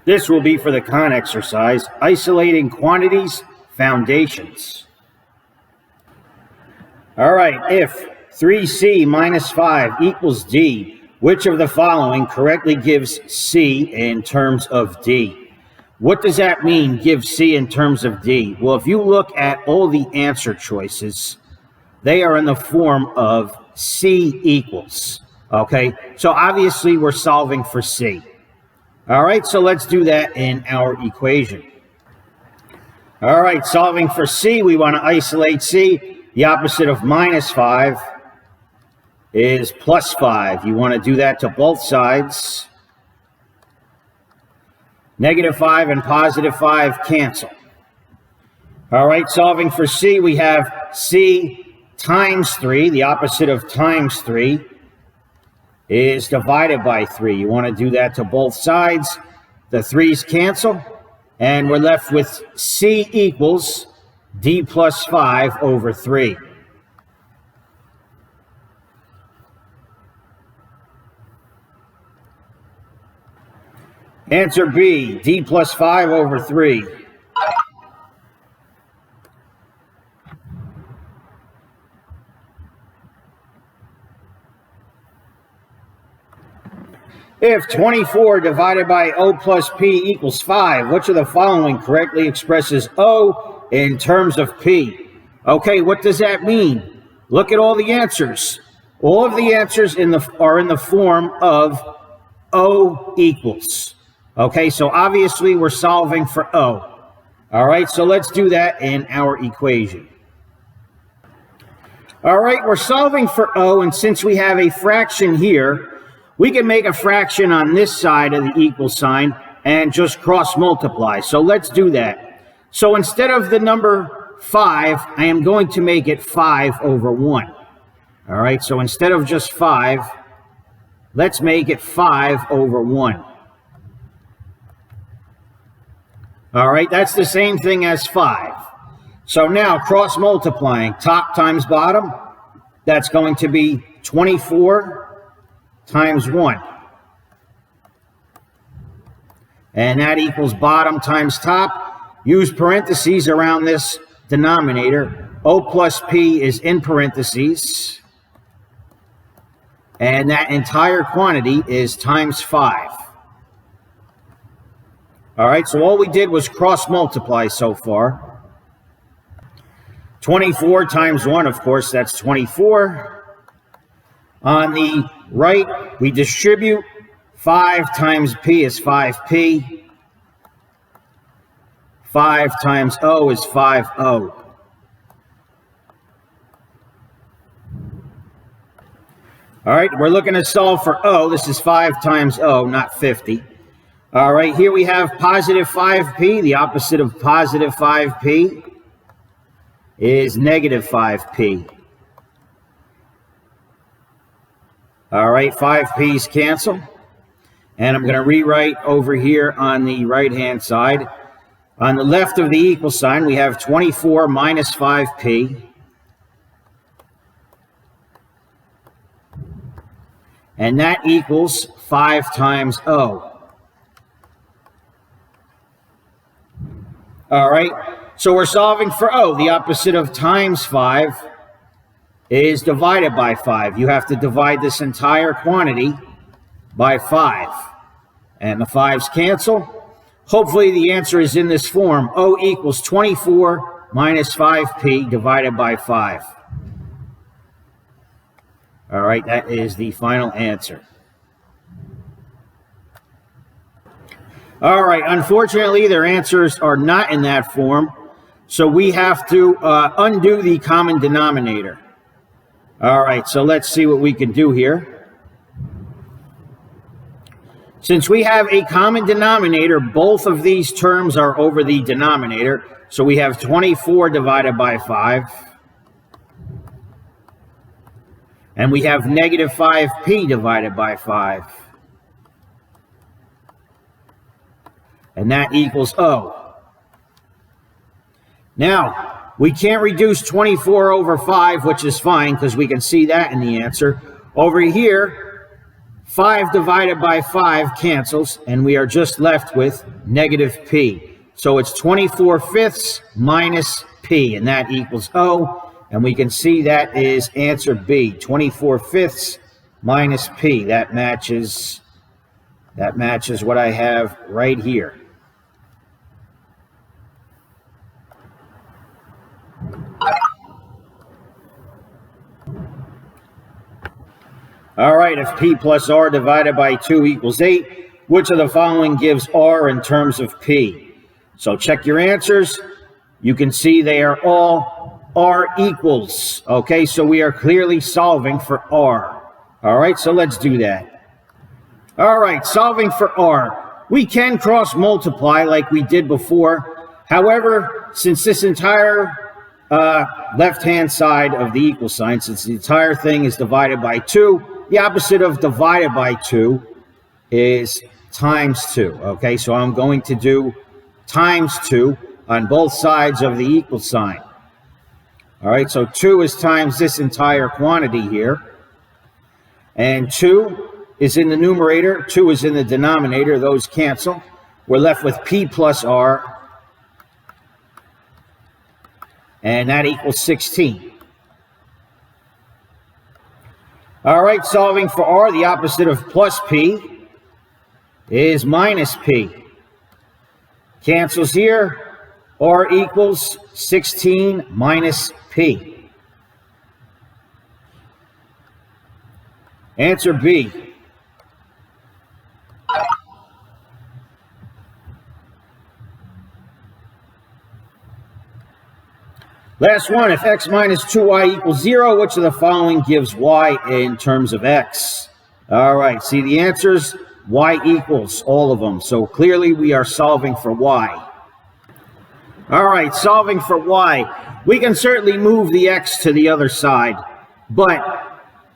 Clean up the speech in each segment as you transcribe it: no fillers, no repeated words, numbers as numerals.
This will be for the con exercise, isolating quantities, foundations. All right, if 3c minus 5 equals d, which of the following correctly gives c in terms of d? What does that mean, give c in terms of d? Well, if you look at all the answer choices, they are in the form of c equals, okay? So obviously we're solving for c. All right, so let's do that in our equation. All right, solving for c, we want to isolate c. The opposite of minus 5 is plus 5. You want to do that to both sides. Negative 5 and positive 5 cancel. All right, solving for c, we have c times 3. The opposite of times 3 is divided by 3. You want to do that to both sides. The 3's cancel, and we're left with c equals d plus 5 over 3. Answer B, d plus 5 over 3. If 24 divided by O plus P equals 5, which of the following correctly expresses O in terms of P? Okay, what does that mean? Look at all the answers. All of the answers are in the form of O equals. Okay, so obviously we're solving for O. All right, so let's do that in our equation. All right, we're solving for O, and since we have a fraction here, we can make a fraction on this side of the equal sign and just cross multiply. So let's do that. So instead of the number 5, I am going to make it 5 over 1. All right, so instead of just 5, let's make it 5 over 1. All right, that's the same thing as 5. So now cross multiplying, top times bottom, that's going to be 24 times 1. And that equals bottom times top. Use parentheses around this denominator. O plus P is in parentheses. And that entire quantity is times 5. All right, so all we did was cross multiply so far. 24 times 1, of course, that's 24. On the right, we distribute. 5 times P is 5P. 5 times O is 5O. All right, we're looking to solve for O. This is 5 times O, not 50. All right, here we have positive 5P. The opposite of positive 5P is negative 5P. All right, 5P's cancel. And I'm going to rewrite over here on the right-hand side. On the left of the equal sign, we have 24 minus 5P. And that equals 5 times O. All right, so we're solving for O. The opposite of times 5 is divided by 5. You have to divide this entire quantity by 5. And the 5's cancel. Hopefully the answer is in this form. O equals 24 minus 5P divided by 5. All right, that is the final answer. All right, unfortunately, their answers are not in that form, so we have to undo the common denominator. All right, so let's see what we can do here. Since we have a common denominator, both of these terms are over the denominator, so we have 24 divided by 5. And we have negative 5P divided by 5. And that equals O. Now, we can't reduce 24 over 5, which is fine because we can see that in the answer. Over here, 5 divided by 5 cancels, and we are just left with negative p. So it's 24/5 minus p, and that equals O. And we can see that is answer B, 24/5 minus p. That matches what I have right here. All right, if p plus r divided by 2 equals 8, which of the following gives r in terms of p? So check your answers. You can see they are all r equals. Okay, so we are clearly solving for r. All right, so let's do that. All right, solving for r. We can cross multiply like we did before. However, since this entire left-hand side of the equal sign, since the entire thing is divided by 2, the opposite of divided by 2 is times 2. Okay, so I'm going to do times 2 on both sides of the equal sign. All right, so 2 is times this entire quantity here. And 2 is in the numerator, 2 is in the denominator. Those cancel. We're left with p plus r. And that equals 16. All right, solving for r, the opposite of plus p is minus p. Cancels here. R equals 16 minus p. Answer B. Last one, if x minus 2y equals 0, which of the following gives y in terms of x? All right, see the answers? Y equals all of them. So clearly we are solving for y. All right, solving for y. We can certainly move the x to the other side, but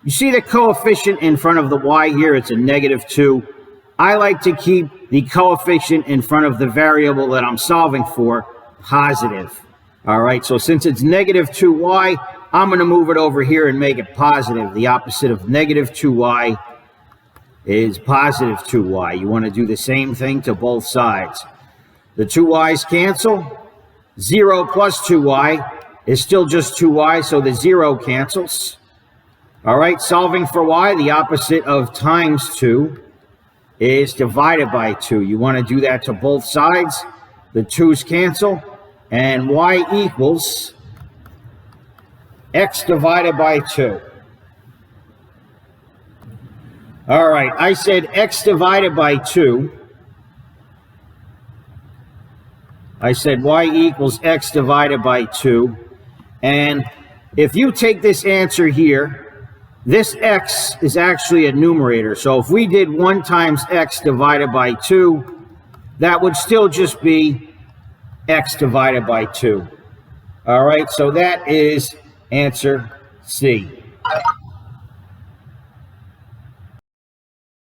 you see the coefficient in front of the y here, it's a negative 2. I like to keep the coefficient in front of the variable that I'm solving for positive. All right, so since it's negative 2y, I'm going to move it over here and make it positive. The opposite of negative 2y is positive 2y. You want to do the same thing to both sides. The 2y's cancel. 0 plus 2y is still just 2y, so the 0 cancels. All right, solving for y, the opposite of times 2 is divided by 2. You want to do that to both sides. The 2's cancel, and y equals x divided by 2. All right, I said x divided by 2. I said y equals x divided by 2. And if you take this answer here, this x is actually a numerator. So if we did 1 times x divided by 2, that would still just be x divided by 2. All right, so that is answer C.